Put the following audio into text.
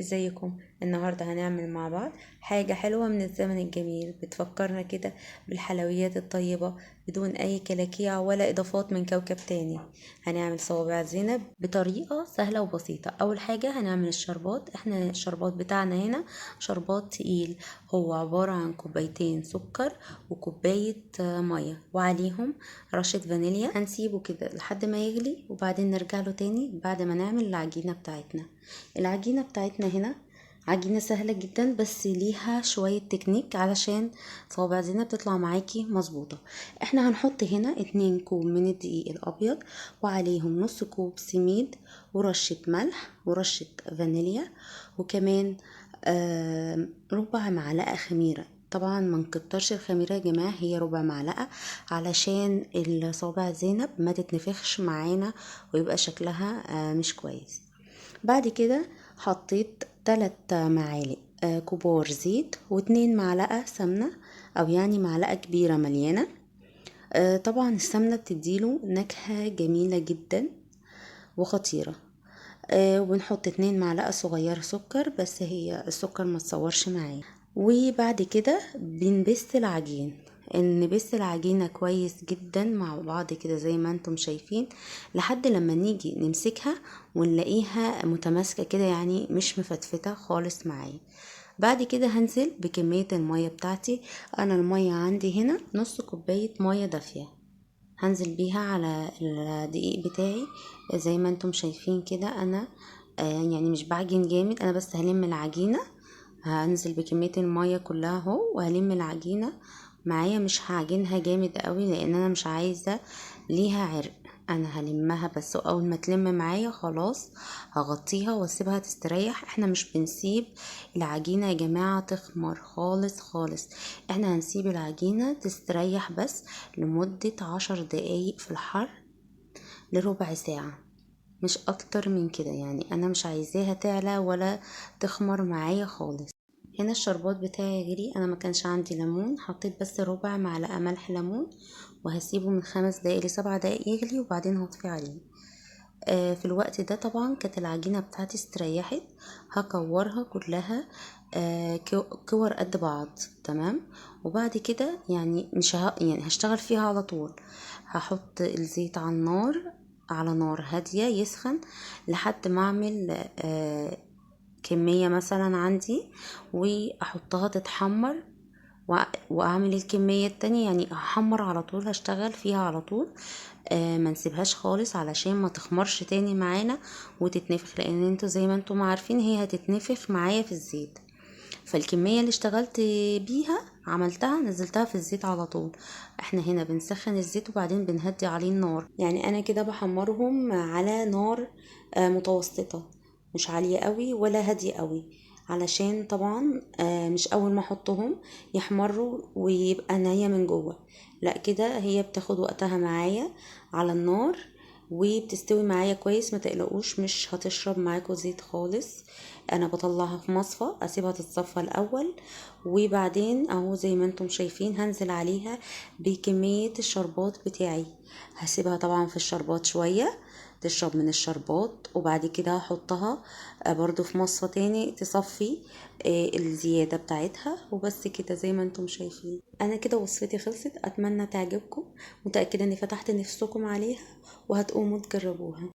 ازيكم؟ النهاردة هنعمل مع بعض حاجة حلوة من الزمن الجميل، بتفكرنا كده بالحلويات الطيبة بدون اي كلاكيع ولا اضافات من كوكب تاني. هنعمل صوابع زينب بطريقة سهلة وبسيطة. اول حاجة هنعمل الشربات. احنا الشربات بتاعنا هنا شربات تقيل، هو عبارة عن كوبايتين سكر وكوباية مية وعليهم رشة فانيليا. هنسيبه كده لحد ما يغلي وبعدين نرجع له تاني بعد ما نعمل العجينة بتاعتنا. العجينة بتاعتنا هنا عجينة سهلة جدا، بس ليها شوية تكنيك علشان صوابع زينب تطلع معاكي مظبوطة. احنا هنحط هنا 2 كوب من الدقيق الابيض وعليهم نص كوب سميد ورشة ملح ورشة فانيليا، وكمان ربع معلقة خميرة. طبعا ما نكترش الخميره يا جماعه، هي ربع معلقه علشان الصوابع زينب ما تتنفخش معانا ويبقى شكلها مش كويس. بعد كده حطيت 3 معالق كبار زيت و2 معلقه سمنه، او يعني معلقه كبيره مليانه. طبعا السمنه بتديله نكهه جميله جدا وخطيره. وبنحط 2 معلقه صغيره سكر، بس هي السكر ما تصورش معايا. وبعد كده بنبس العجين، نبس العجينة كويس جدا مع بعض كده زي ما انتم شايفين، لحد لما نيجي نمسكها ونلاقيها متماسكة كده، يعني مش مفتفتة خالص معايا. بعد كده هنزل بكمية المية بتاعتي. انا المية عندي هنا نص كوباية مية دافية، هنزل بيها على الدقيق بتاعي زي ما انتم شايفين كده. انا يعني مش بعجن جامد، انا بس هلم العجينة. هنزل بكمية المية كلها اهو وهلم العجينة معايا، مش هعجنها جامد قوي لان انا مش عايزة ليها عرق. انا هلمها بس، اول ما تلم معايا خلاص هغطيها واسيبها تستريح. احنا مش بنسيب العجينة يا جماعة تخمر خالص خالص، احنا هنسيب العجينة تستريح بس لمدة 10 دقايق في الحر لربع ساعة، مش اكتر من كده. يعني انا مش عايزاها تعلى ولا تخمر معايا خالص. هنا الشربات بتاعي غلي، انا ما كانش عندي ليمون، حطيت بس ربع معلقه ملح ليمون وهسيبه من 5 دقايق ل7 دقايق يغلي وبعدين هطفي عليه. في الوقت ده طبعا كانت العجينه بتاعتي استريحت. هكورها كلها كور قد بعض، تمام. وبعد كده يعني مش يعني هشتغل فيها على طول. هحط الزيت على النار، على نار هاديه يسخن لحد ما اعمل كمية مثلا عندي واحطها تتحمر، واعمل الكمية التانية. يعني هحمر على طول، هشتغل فيها على طول. ما نسيبهاش خالص علشان ما تخمرش تاني معانا وتتنفخ، لان انتوا زي ما انتم عارفين هي هتتنفخ معايا في الزيت. فالكمية اللي اشتغلت بيها عملتها نزلتها في الزيت على طول. احنا هنا بنسخن الزيت وبعدين بنهدي عليه النار. يعني انا كده بحمرهم على نار متوسطة، مش عالية قوي ولا هادية قوي، علشان طبعا مش اول ما احطهم يحمروا ويبقى نية من جوه. لا، كده هي بتاخد وقتها معايا على النار وبتستوي معايا كويس، ما تقلقوش مش هتشرب معاكم زيت خالص. انا بطلعها في مصفى اسيبها تتصفى الاول، وبعدين اهو زي ما انتم شايفين هنزل عليها بكمية الشربات بتاعي. هسيبها طبعا في الشربات شوية تشرب من الشربات، وبعد كده هحطها برضو في مصفى تاني تصفي الزيادة بتاعتها. وبس كده زي ما انتم شايفين. انا كده وصفتي خلصت، اتمنى تعجبكم، متأكدة اني فتحت نفسكم عليها وهتقوموا تجربوها.